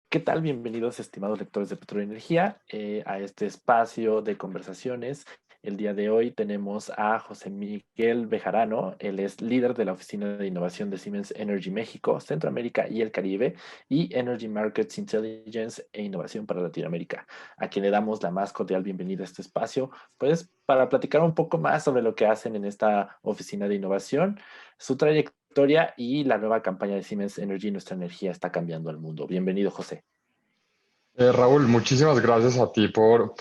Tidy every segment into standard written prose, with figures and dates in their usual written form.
¿Qué tal? Bienvenidos, estimados lectores de Petróleo y Energía, a este espacio de conversaciones. El día de hoy tenemos a José Miguel Bejarano. Él es líder de la Oficina de Innovación de Siemens Energy México, Centroamérica y el Caribe, y Energy Markets Intelligence e Innovación para Latinoamérica, a quien le damos la más cordial bienvenida a este espacio, pues para platicar un poco más sobre lo que hacen en esta oficina de innovación, su trayectoria y la nueva campaña de Siemens Energy. Nuestra energía está cambiando al mundo. Bienvenido, José. Raúl, muchísimas gracias a ti por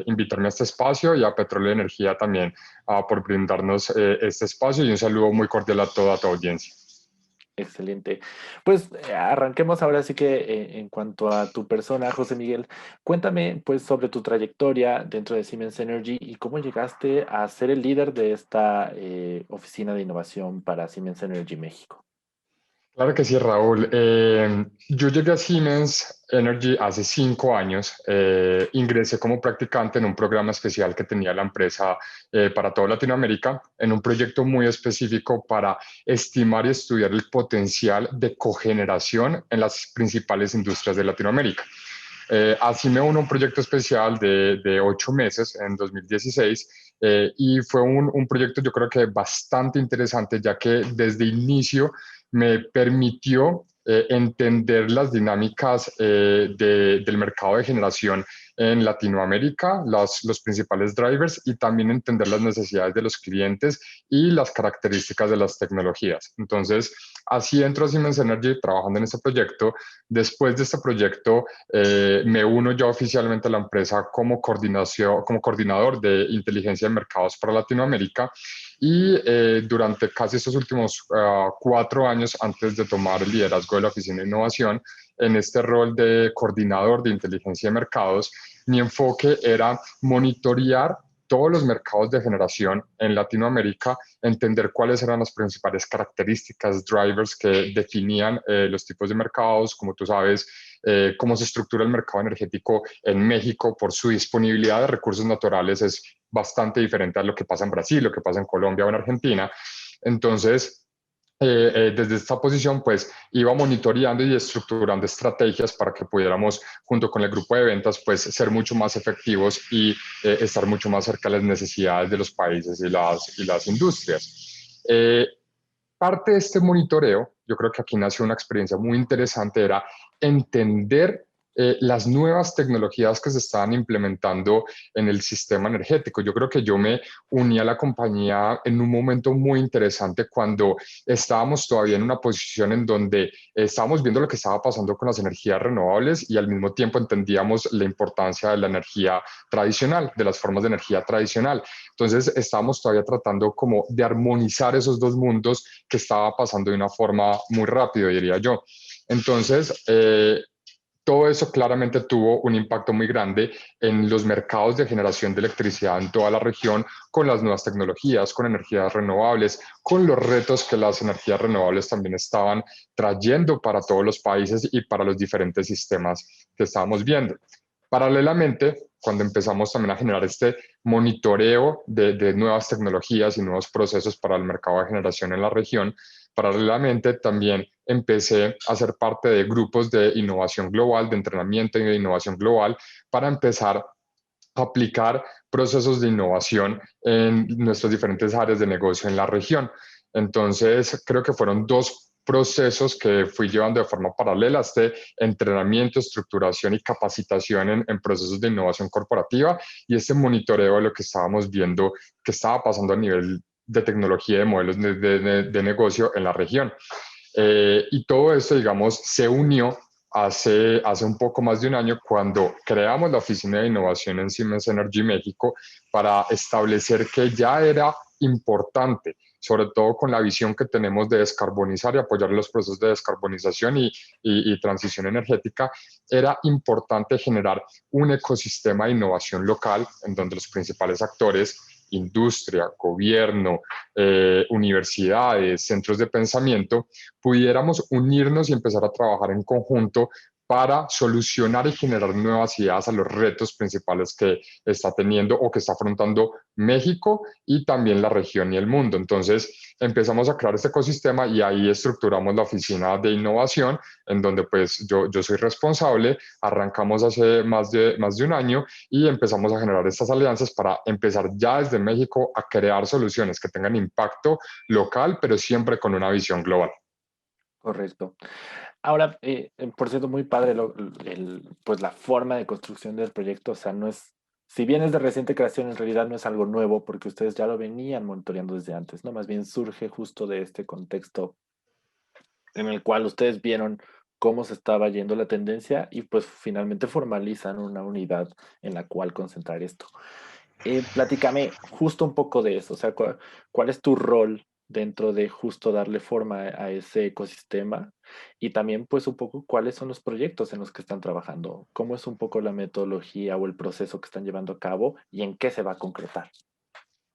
invitarme a este espacio y a Petróleo y Energía también por brindarnos este espacio y un saludo muy cordial a toda tu audiencia. Excelente. Pues arranquemos ahora sí que en cuanto a tu persona, José Miguel, cuéntame pues sobre tu trayectoria dentro de Siemens Energy y cómo llegaste a ser el líder de esta oficina de innovación para Siemens Energy México. Claro que sí, Raúl. Yo llegué a Siemens Energy hace 5 años. Ingresé como practicante en un programa especial que tenía la empresa para toda Latinoamérica, en un proyecto muy específico para estimar y estudiar el potencial de cogeneración en las principales industrias de Latinoamérica. Así me uno a un proyecto especial de 8 meses en 2016 y fue un proyecto yo creo que bastante interesante ya que desde inicio me permitió entender las dinámicas del mercado de generación en Latinoamérica, los principales drivers y también entender las necesidades de los clientes y las características de las tecnologías. Entonces, así entro a Siemens Energy trabajando en este proyecto. Después de este proyecto, me uno yo oficialmente a la empresa como coordinador de inteligencia de mercados para Latinoamérica y durante casi estos últimos 4 años antes de tomar el liderazgo de la Oficina de Innovación, en este rol de coordinador de inteligencia de mercados, mi enfoque era monitorear todos los mercados de generación en Latinoamérica, entender cuáles eran las principales características, drivers que definían los tipos de mercados. Como tú sabes, cómo se estructura el mercado energético en México por su disponibilidad de recursos naturales es bastante diferente a lo que pasa en Brasil, lo que pasa en Colombia o en Argentina. Entonces, desde esta posición, pues iba monitoreando y estructurando estrategias para que pudiéramos, junto con el grupo de ventas, pues ser mucho más efectivos y estar mucho más cerca de las necesidades de los países y las industrias. Parte de este monitoreo, yo creo que aquí nació una experiencia muy interesante, era entender las nuevas tecnologías que se estaban implementando en el sistema energético. Yo creo que yo me uní a la compañía en un momento muy interesante cuando estábamos todavía en una posición en donde estábamos viendo lo que estaba pasando con las energías renovables y al mismo tiempo entendíamos la importancia de la energía tradicional, de las formas de energía tradicional. Entonces estábamos todavía tratando como de armonizar esos dos mundos que estaba pasando de una forma muy rápida, diría yo. Entonces, todo eso claramente tuvo un impacto muy grande en los mercados de generación de electricidad en toda la región, con las nuevas tecnologías, con energías renovables, con los retos que las energías renovables también estaban trayendo para todos los países y para los diferentes sistemas que estábamos viendo. Paralelamente, cuando empezamos también a generar este monitoreo de nuevas tecnologías y nuevos procesos para el mercado de generación en la región, paralelamente también empecé a ser parte de grupos de innovación global, de entrenamiento y de innovación global, para empezar a aplicar procesos de innovación en nuestras diferentes áreas de negocio en la región. Entonces, creo que fueron dos procesos que fui llevando de forma paralela, este entrenamiento, estructuración y capacitación en procesos de innovación corporativa y este monitoreo de lo que estábamos viendo que estaba pasando a nivel de tecnología y de modelos de negocio en la región. Y todo esto, digamos, se unió hace un poco más de un año cuando creamos la Oficina de Innovación en Siemens Energy México para establecer que ya era importante, sobre todo con la visión que tenemos de descarbonizar y apoyar los procesos de descarbonización y transición energética, era importante generar un ecosistema de innovación local en donde los principales actores, industria, gobierno, universidades, centros de pensamiento, pudiéramos unirnos y empezar a trabajar en conjunto para solucionar y generar nuevas ideas a los retos principales que está teniendo o que está afrontando México y también la región y el mundo. Entonces, empezamos a crear este ecosistema y ahí estructuramos la oficina de innovación, en donde pues yo soy responsable. Arrancamos hace más de un año y empezamos a generar estas alianzas para empezar ya desde México a crear soluciones que tengan impacto local, pero siempre con una visión global. Correcto. Ahora, por cierto, muy padre pues la forma de construcción del proyecto, o sea, no es, si bien es de reciente creación, en realidad no es algo nuevo porque ustedes ya lo venían monitoreando desde antes, ¿no? Más bien surge justo de este contexto en el cual ustedes vieron cómo se estaba yendo la tendencia y pues finalmente formalizan una unidad en la cual concentrar esto. Platícame justo un poco de eso, o sea, ¿cuál es tu rol dentro de justo darle forma a ese ecosistema? Y también pues un poco cuáles son los proyectos en los que están trabajando, cómo es un poco la metodología o el proceso que están llevando a cabo y en qué se va a concretar.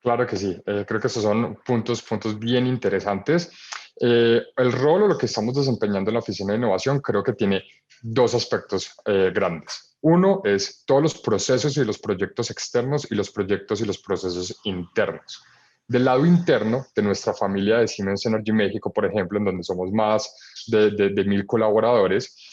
Claro que sí, creo que estos son puntos bien interesantes. El rol o lo que estamos desempeñando en la Oficina de Innovación creo que tiene dos aspectos grandes. Uno es todos los procesos y los proyectos externos y los proyectos y los procesos internos. Del lado interno de nuestra familia de Siemens Energy México, por ejemplo, en donde somos más de 1.000 colaboradores,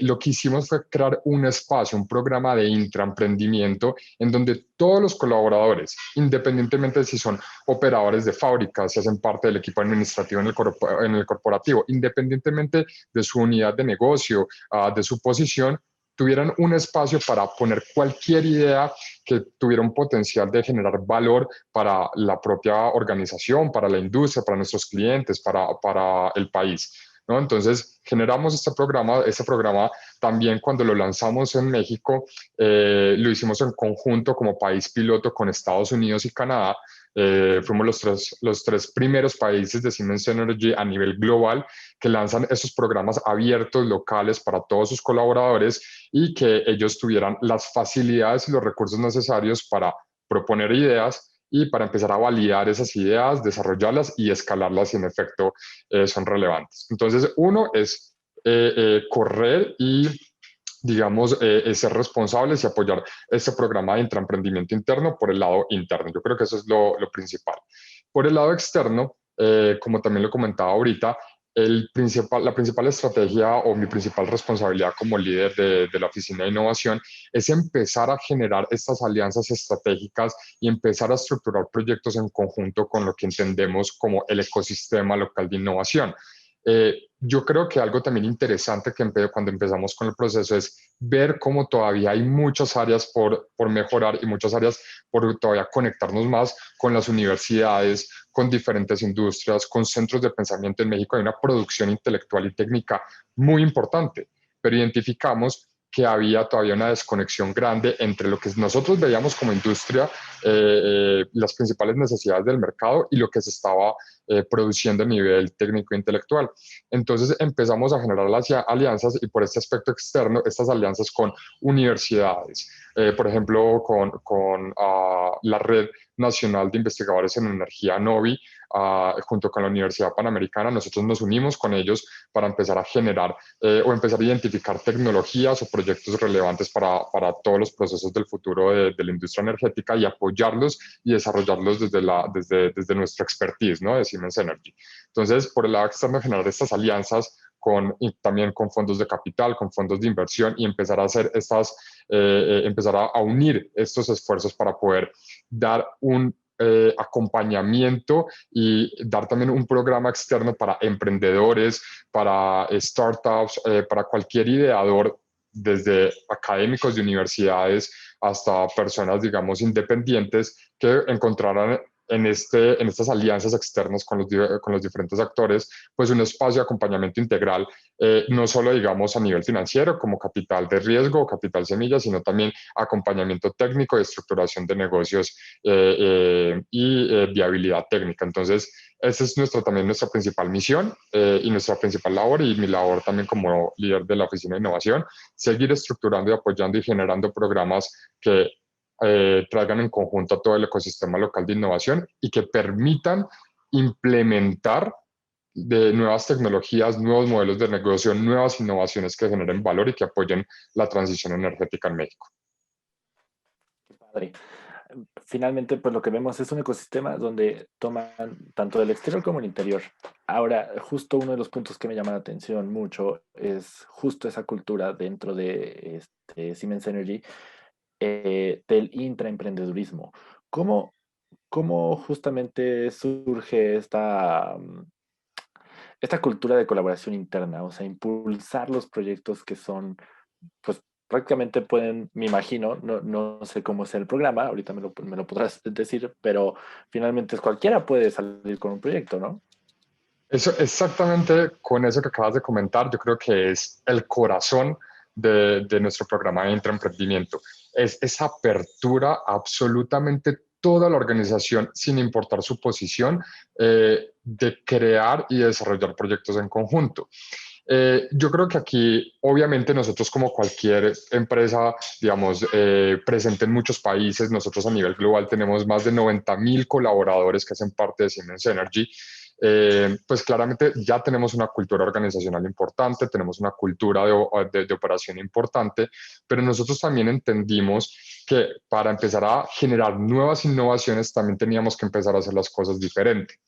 lo que hicimos fue crear un espacio, un programa de intraemprendimiento en donde todos los colaboradores, independientemente de si son operadores de fábrica, si hacen parte del equipo administrativo en el corporativo, independientemente de su unidad de negocio, de su posición, tuvieran un espacio para poner cualquier idea que tuviera un potencial de generar valor para la propia organización, para la industria, para nuestros clientes, para el país. ¿No? Entonces, generamos este programa también cuando lo lanzamos en México, lo hicimos en conjunto como país piloto con Estados Unidos y Canadá. Fuimos los tres primeros países de Siemens Energy a nivel global que lanzan esos programas abiertos locales para todos sus colaboradores y que ellos tuvieran las facilidades y los recursos necesarios para proponer ideas y para empezar a validar esas ideas, desarrollarlas y escalarlas si en efecto son relevantes. Entonces, uno es correr y digamos, ser responsables y apoyar este programa de intraemprendimiento interno por el lado interno. Yo creo que eso es lo principal. Por el lado externo, como también lo comentaba ahorita, la principal estrategia o mi principal responsabilidad como líder de la Oficina de Innovación es empezar a generar estas alianzas estratégicas y empezar a estructurar proyectos en conjunto con lo que entendemos como el ecosistema local de innovación. Yo creo que algo también interesante que cuando empezamos con el proceso es ver cómo todavía hay muchas áreas por mejorar y muchas áreas por todavía conectarnos más con las universidades, con diferentes industrias, con centros de pensamiento. En México hay una producción intelectual y técnica muy importante, pero identificamos que había todavía una desconexión grande entre lo que nosotros veíamos como industria, las principales necesidades del mercado y lo que se estaba produciendo a nivel técnico e intelectual. Entonces empezamos a generar las alianzas y por este aspecto externo, estas alianzas con universidades, por ejemplo, con la Red Nacional de Investigadores en Energía NOVI, junto con la Universidad Panamericana, nosotros nos unimos con ellos para empezar a generar o empezar a identificar tecnologías o proyectos relevantes para todos los procesos del futuro de la industria energética y apoyarlos y desarrollarlos desde nuestra expertise, ¿no? De Siemens Energy. Entonces, por el lado externo, generar estas alianzas y también con fondos de capital, con fondos de inversión y empezar a hacer empezar a unir estos esfuerzos para poder dar un acompañamiento y dar también un programa externo para emprendedores, para startups, para cualquier ideador, desde académicos de universidades hasta personas, digamos, independientes que encontraran en estas alianzas externas con los diferentes actores, pues un espacio de acompañamiento integral, no solo, digamos, a nivel financiero, como capital de riesgo o capital semilla, sino también acompañamiento técnico y estructuración de negocios y viabilidad técnica. Entonces, esa es también nuestra principal misión y nuestra principal labor y mi labor también como líder de la Oficina de Innovación, seguir estructurando y apoyando y generando programas que traigan en conjunto a todo el ecosistema local de innovación y que permitan implementar de nuevas tecnologías, nuevos modelos de negocio, nuevas innovaciones que generen valor y que apoyen la transición energética en México. Qué padre. Finalmente, pues lo que vemos es un ecosistema donde toman tanto del exterior como el interior. Ahora, justo uno de los puntos que me llama la atención mucho es justo esa cultura dentro de Siemens Energy, del intraemprendedurismo. ¿Cómo, cómo justamente surge esta cultura de colaboración interna? O sea, impulsar los proyectos que son, pues prácticamente pueden, me imagino, no sé cómo es el programa, ahorita me lo podrás decir, pero finalmente cualquiera puede salir con un proyecto, ¿no? Eso, exactamente con eso que acabas de comentar, yo creo que es el corazón de nuestro programa de intraemprendimiento. Es esa apertura a absolutamente toda la organización, sin importar su posición, de crear y desarrollar proyectos en conjunto. Yo creo que aquí, obviamente, nosotros como cualquier empresa, digamos, presente en muchos países, nosotros a nivel global tenemos más de 90.000 colaboradores que hacen parte de Siemens Energy. Pues claramente ya tenemos una cultura organizacional importante, tenemos una cultura de operación importante, pero nosotros también entendimos que para empezar a generar nuevas innovaciones también teníamos que empezar a hacer las cosas diferentes.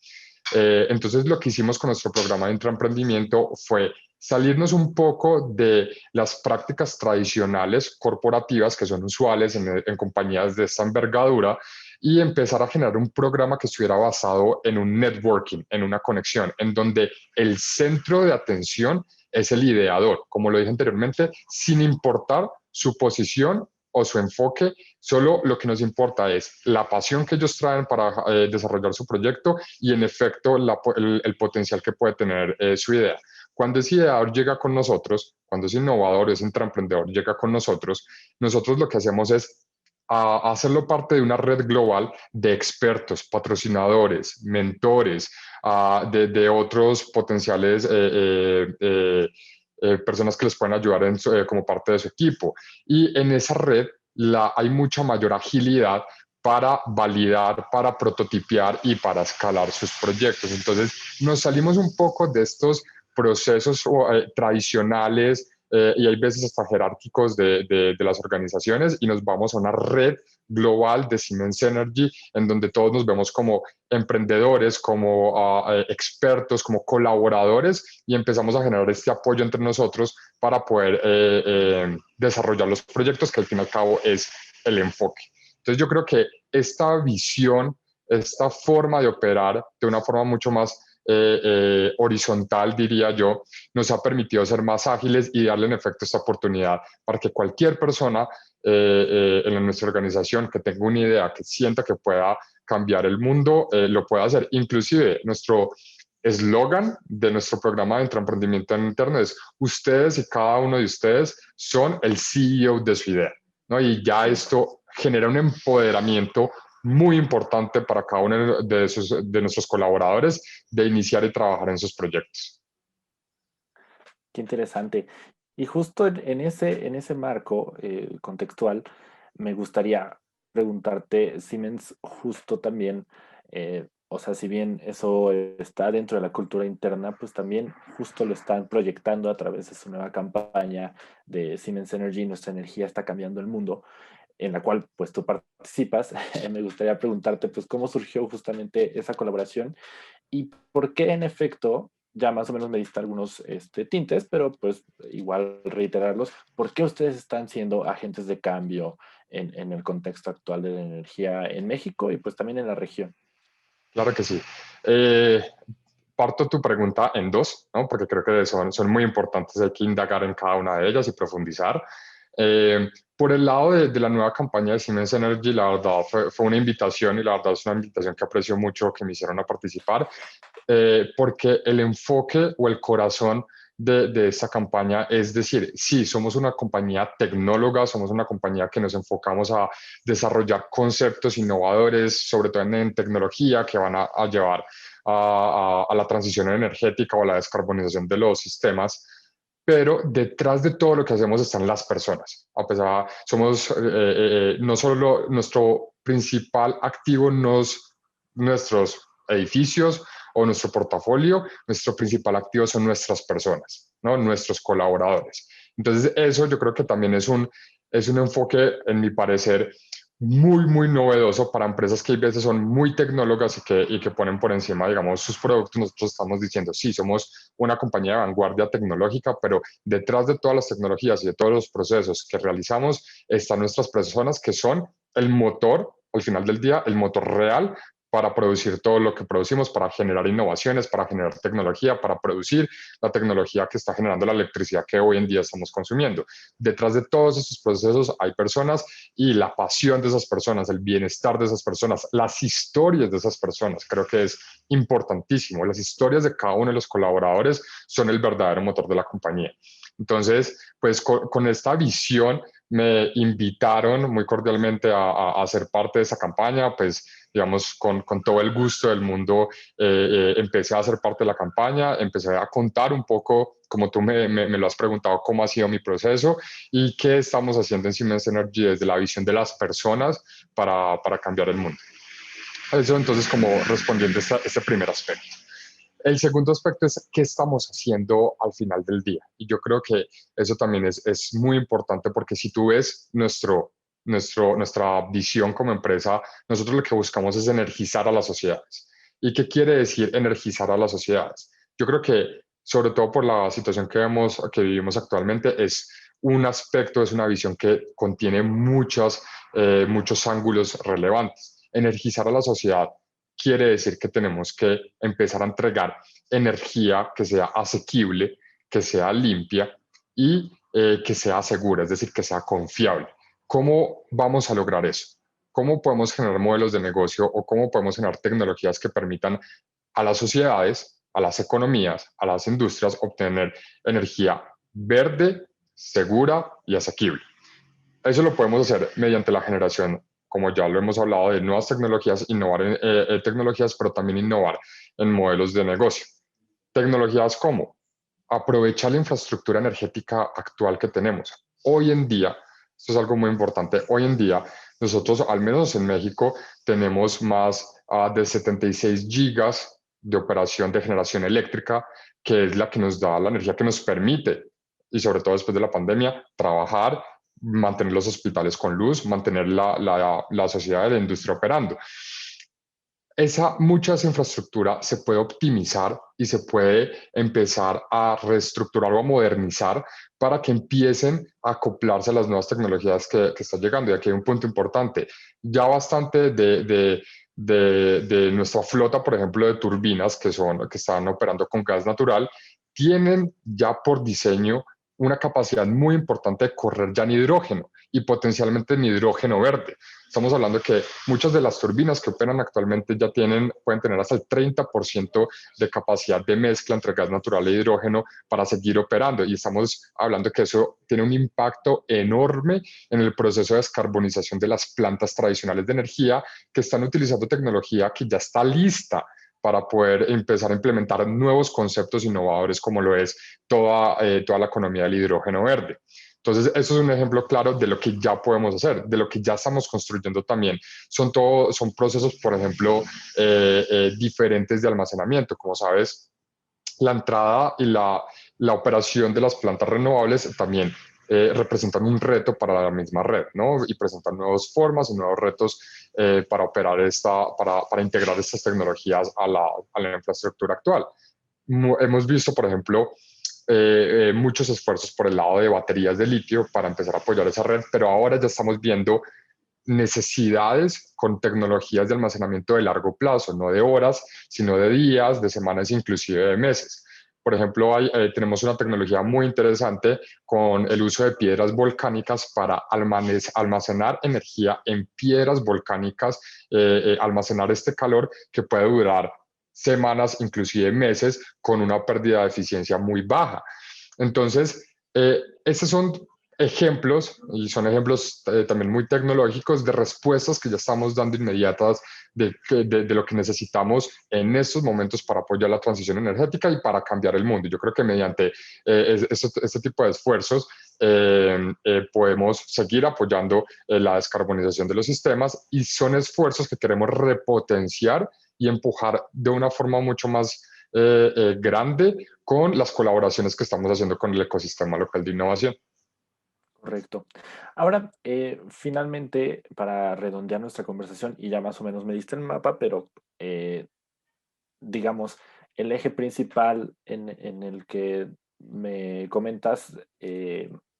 Entonces, lo que hicimos con nuestro programa de intraemprendimiento fue salirnos un poco de las prácticas tradicionales corporativas que son usuales en compañías de esta envergadura y empezar a generar un programa que estuviera basado en un networking, en una conexión, en donde el centro de atención es el ideador, como lo dije anteriormente, sin importar su posición o su enfoque, solo lo que nos importa es la pasión que ellos traen para desarrollar su proyecto y en efecto el potencial que puede tener su idea. Cuando ese ideador llega con nosotros, cuando ese innovador, ese intraemprendedor llega con nosotros, nosotros lo que hacemos es hacerlo parte de una red global de expertos, patrocinadores, mentores, de otros potenciales personas que les pueden ayudar como parte de su equipo. Y en esa red hay mucha mayor agilidad para validar, para prototipiar y para escalar sus proyectos. Entonces, nos salimos un poco de estos procesos tradicionales y hay veces hasta jerárquicos de las organizaciones y nos vamos a una red global de Siemens Energy en donde todos nos vemos como emprendedores, como expertos, como colaboradores y empezamos a generar este apoyo entre nosotros para poder desarrollar los proyectos que al fin y al cabo es el enfoque. Entonces yo creo que esta visión, esta forma de operar de una forma mucho más horizontal, diría yo, nos ha permitido ser más ágiles y darle en efecto esta oportunidad para que cualquier persona en nuestra organización que tenga una idea, que sienta que pueda cambiar el mundo, lo pueda hacer. Inclusive nuestro eslogan de nuestro programa de intraemprendimiento interno es: ustedes y cada uno de ustedes son el CEO de su idea, ¿no? Y ya esto genera un empoderamiento muy importante para cada uno de nuestros colaboradores de iniciar y trabajar en sus proyectos. Qué interesante. Y justo en ese marco contextual, me gustaría preguntarte, Siemens, justo también, o sea, si bien eso está dentro de la cultura interna, pues también justo lo están proyectando a través de su nueva campaña de Siemens Energy, nuestra energía está cambiando el mundo, en la cual pues tú participas. Me gustaría preguntarte, pues, cómo surgió justamente esa colaboración y por qué en efecto, ya más o menos me diste algunos tintes, pero pues igual reiterarlos, ¿por qué ustedes están siendo agentes de cambio en el contexto actual de la energía en México y pues también en la región? Claro que sí. Eh, Parto tu pregunta en dos, ¿no? Porque creo que son muy importantes, hay que indagar en cada una de ellas y profundizar. Por el lado de la nueva campaña de Siemens Energy, la verdad fue una invitación y la verdad es una invitación que aprecio mucho que me hicieron a participar, porque el enfoque o el corazón de esta campaña es decir, sí, somos una compañía tecnóloga, somos una compañía que nos enfocamos a desarrollar conceptos innovadores, sobre todo en tecnología, que van a llevar a la transición energética o a la descarbonización de los sistemas, pero detrás de todo lo que hacemos están las personas. A pesar, somos no solo nuestro principal activo, nuestros edificios o nuestro portafolio, nuestro principal activo son nuestras personas, ¿no? Nuestros colaboradores. Entonces, eso yo creo que también es un enfoque, en mi parecer, muy, muy novedoso para empresas que a veces son muy tecnólogas y que ponen por encima, digamos, sus productos. Nosotros estamos diciendo, sí, somos una compañía de vanguardia tecnológica, pero detrás de todas las tecnologías y de todos los procesos que realizamos están nuestras personas que son el motor, al final del día, el motor real para producir todo lo que producimos, para generar innovaciones, para generar tecnología, para producir la tecnología que está generando la electricidad que hoy en día estamos consumiendo. Detrás de todos estos procesos hay personas y la pasión de esas personas, el bienestar de esas personas, las historias de esas personas, creo que es importantísimo. Las historias de cada uno de los colaboradores son el verdadero motor de la compañía. Entonces, pues con esta visión me invitaron muy cordialmente a ser parte de esa campaña, pues digamos, con todo el gusto del mundo, empecé a ser parte de la campaña, empecé a contar un poco, como tú me lo has preguntado, cómo ha sido mi proceso y qué estamos haciendo en Siemens Energy desde la visión de las personas para cambiar el mundo. Eso entonces como respondiendo a este primer aspecto. El segundo aspecto es qué estamos haciendo al final del día. Y yo creo que eso también es muy importante porque si tú ves nuestra visión como empresa, nosotros lo que buscamos es energizar a las sociedades. ¿Y qué quiere decir energizar a las sociedades? Yo creo que, sobre todo por la situación que vivimos actualmente, es un aspecto, es una visión que contiene muchos ángulos relevantes. Energizar a la sociedad quiere decir que tenemos que empezar a entregar energía que sea asequible, que sea limpia y que sea segura, es decir, que sea confiable. ¿Cómo vamos a lograr eso? ¿Cómo podemos generar modelos de negocio o cómo podemos generar tecnologías que permitan a las sociedades, a las economías, a las industrias obtener energía verde, segura y asequible? Eso lo podemos hacer mediante la generación, como ya lo hemos hablado, de nuevas tecnologías, innovar en tecnologías, pero también innovar en modelos de negocio. Tecnologías como aprovechar la infraestructura energética actual que tenemos. Hoy en día, esto es algo muy importante, hoy en día nosotros, al menos en México, tenemos más de 76 gigas de operación de generación eléctrica, que es la que nos da la energía que nos permite, y sobre todo después de la pandemia, trabajar, mantener los hospitales con luz, mantener la sociedad de la industria operando. Mucha de esa infraestructura se puede optimizar y se puede empezar a reestructurar o a modernizar para que empiecen a acoplarse a las nuevas tecnologías que están llegando. Y aquí hay un punto importante. Ya bastante de nuestra flota, por ejemplo, de turbinas que están operando con gas natural, tienen ya por diseño una capacidad muy importante de correr ya en hidrógeno y potencialmente en hidrógeno verde. Estamos hablando que muchas de las turbinas que operan actualmente ya pueden tener hasta el 30% de capacidad de mezcla entre gas natural e hidrógeno para seguir operando. Y estamos hablando que eso tiene un impacto enorme en el proceso de descarbonización de las plantas tradicionales de energía que están utilizando tecnología que ya está lista para poder empezar a implementar nuevos conceptos innovadores como lo es toda la economía del hidrógeno verde. Entonces, eso es un ejemplo claro de lo que ya podemos hacer, de lo que ya estamos construyendo también. Son procesos, por ejemplo, diferentes de almacenamiento. Como sabes, la entrada y la operación de las plantas renovables también representan un reto para la misma red, ¿no? Y presentan nuevas formas y nuevos retos para operar para integrar estas tecnologías a la infraestructura actual. Hemos visto, por ejemplo, muchos esfuerzos por el lado de baterías de litio para empezar a apoyar esa red, pero ahora ya estamos viendo necesidades con tecnologías de almacenamiento de largo plazo, no de horas, sino de días, de semanas, inclusive de meses. Por ejemplo, tenemos una tecnología muy interesante con el uso de piedras volcánicas para almacenar energía en piedras volcánicas, almacenar este calor que puede durar semanas, inclusive meses, con una pérdida de eficiencia muy baja. Entonces, estos son ejemplos, y son ejemplos también muy tecnológicos, de respuestas que ya estamos dando inmediatas de lo que necesitamos en estos momentos para apoyar la transición energética y para cambiar el mundo. Yo creo que mediante este tipo de esfuerzos podemos seguir apoyando la descarbonización de los sistemas y son esfuerzos que queremos repotenciar y empujar de una forma mucho más grande con las colaboraciones que estamos haciendo con el ecosistema local de innovación. Correcto. Ahora, finalmente, para redondear nuestra conversación, y ya más o menos me diste el mapa, pero digamos, el eje principal en el que me comentas,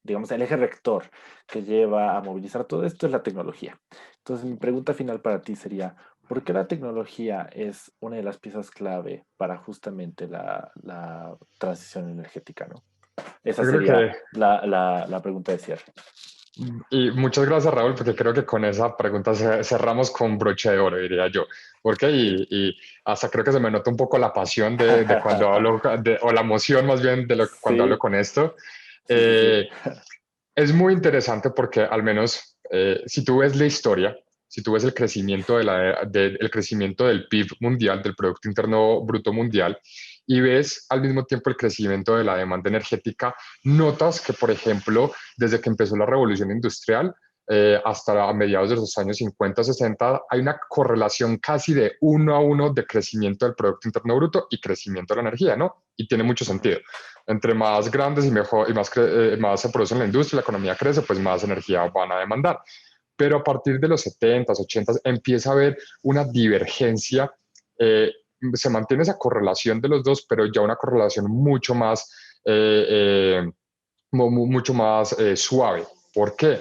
digamos, el eje rector que lleva a movilizar todo esto es la tecnología. Entonces, mi pregunta final para ti sería, ¿por qué la tecnología es una de las piezas clave para justamente la transición energética, ¿no? Esa Yo creo sería que la pregunta de cierre. Y muchas gracias, Raúl, porque creo que con esa pregunta cerramos con broche de oro, diría yo. Porque y hasta creo que se me nota un poco la pasión de cuando hablo, o la emoción más bien de cuando hablo Sí, con esto. sí, sí, sí. Eh, es muy interesante porque al menos si tú ves la historia, si tú ves el crecimiento, el crecimiento del PIB mundial, del Producto Interno Bruto Mundial, y ves al mismo tiempo el crecimiento de la demanda energética, notas que, por ejemplo, desde que empezó la revolución industrial, hasta a mediados de los años 50, 60, hay una correlación casi de 1 a 1 de crecimiento del Producto Interno Bruto y crecimiento de la energía, ¿no? Y tiene mucho Ujú. sentido. Entre más grandes y mejor y más se produce en la industria, la economía crece, pues más energía van a demandar. Pero a partir de los 70s, 80s empieza a haber una divergencia. Se mantiene esa correlación de los dos, pero ya una correlación mucho más, mucho más suave. ¿Por qué?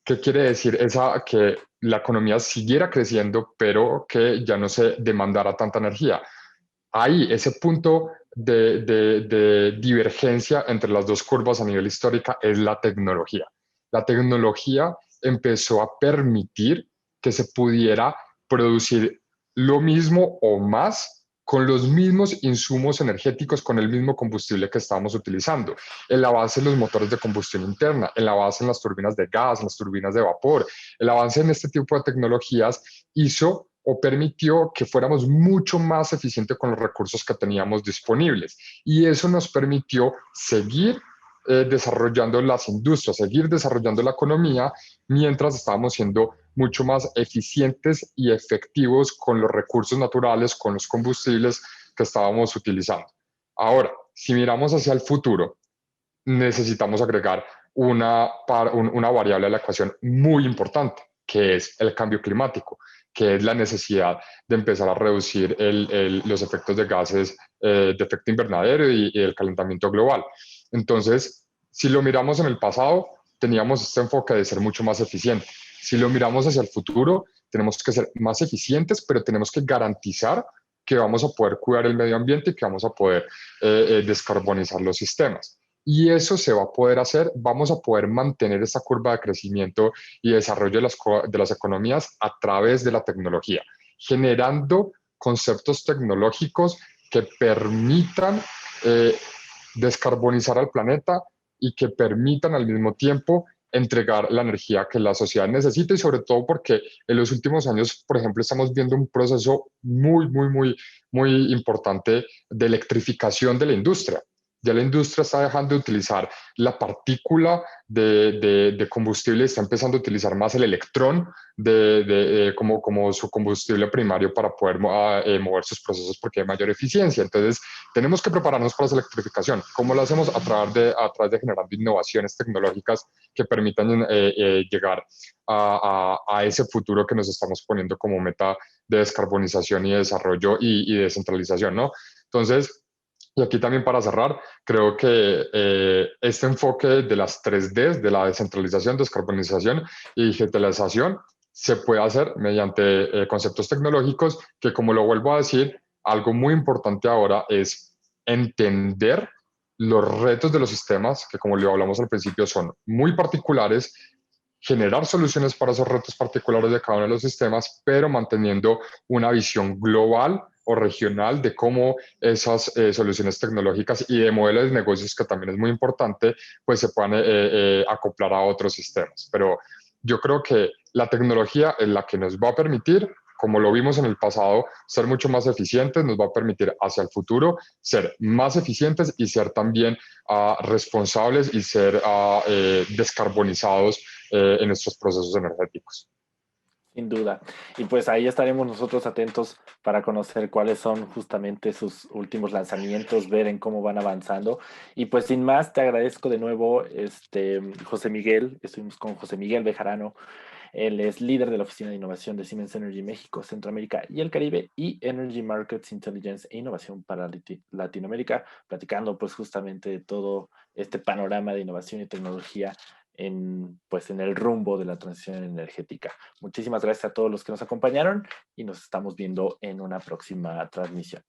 ¿Qué quiere decir? Que la economía siguiera creciendo, pero que ya no se demandara tanta energía. Ahí, ese punto de divergencia entre las dos curvas a nivel histórica es la tecnología. La tecnología empezó a permitir que se pudiera producir lo mismo o más con los mismos insumos energéticos, con el mismo combustible que estábamos utilizando. El avance en los motores de combustión interna, el avance en las turbinas de gas, en las turbinas de vapor, el avance en este tipo de tecnologías hizo o permitió que fuéramos mucho más eficientes con los recursos que teníamos disponibles. Y eso nos permitió seguir desarrollando las industrias, seguir desarrollando la economía, mientras estábamos siendo mucho más eficientes y efectivos con los recursos naturales, con los combustibles que estábamos utilizando. Ahora, si miramos hacia el futuro, necesitamos agregar una variable a la ecuación muy importante, que es el cambio climático, que es la necesidad de empezar a reducir los efectos de gases de efecto invernadero y el calentamiento global. Entonces, si lo miramos en el pasado, teníamos este enfoque de ser mucho más eficiente. Si lo miramos hacia el futuro, tenemos que ser más eficientes, pero tenemos que garantizar que vamos a poder cuidar el medio ambiente y que vamos a poder descarbonizar los sistemas. Y eso se va a poder hacer, vamos a poder mantener esta curva de crecimiento y desarrollo de las economías a través de la tecnología, generando conceptos tecnológicos que permitan eh, descarbonizar al planeta y que permitan al mismo tiempo entregar la energía que la sociedad necesita y sobre todo porque en los últimos años, por ejemplo, estamos viendo un proceso muy importante de electrificación de la industria. Ya la industria está dejando de utilizar la partícula de combustible, está empezando a utilizar más el electrón como su combustible primario para poder mover sus procesos porque hay mayor eficiencia. Entonces, tenemos que prepararnos para esa electrificación. ¿Cómo lo hacemos? A través de generando innovaciones tecnológicas que permitan llegar a ese futuro que nos estamos poniendo como meta de descarbonización y desarrollo y descentralización, ¿no? Entonces, y aquí también para cerrar, creo que este enfoque de las 3Ds, de la descentralización, descarbonización y digitalización, se puede hacer mediante conceptos tecnológicos que, como lo vuelvo a decir, algo muy importante ahora es entender los retos de los sistemas, que como lo hablamos al principio son muy particulares, generar soluciones para esos retos particulares de cada uno de los sistemas, pero manteniendo una visión global o regional de cómo esas soluciones tecnológicas y de modelos de negocios, que también es muy importante, pues se puedan acoplar a otros sistemas. Pero yo creo que la tecnología es la que nos va a permitir, como lo vimos en el pasado, ser mucho más eficientes, nos va a permitir hacia el futuro ser más eficientes y ser también responsables y ser descarbonizados en nuestros procesos energéticos. Sin duda. Y pues ahí estaremos nosotros atentos para conocer cuáles son justamente sus últimos lanzamientos, ver en cómo van avanzando. Y pues sin más, te agradezco de nuevo, José Miguel. Estuvimos con José Miguel Bejarano. Él es líder de la Oficina de Innovación de Siemens Energy México, Centroamérica y el Caribe y Energy Markets Intelligence e Innovación para Latinoamérica, platicando pues justamente de todo este panorama de innovación y tecnología pues en el rumbo de la transición energética. Muchísimas gracias a todos los que nos acompañaron y nos estamos viendo en una próxima transmisión.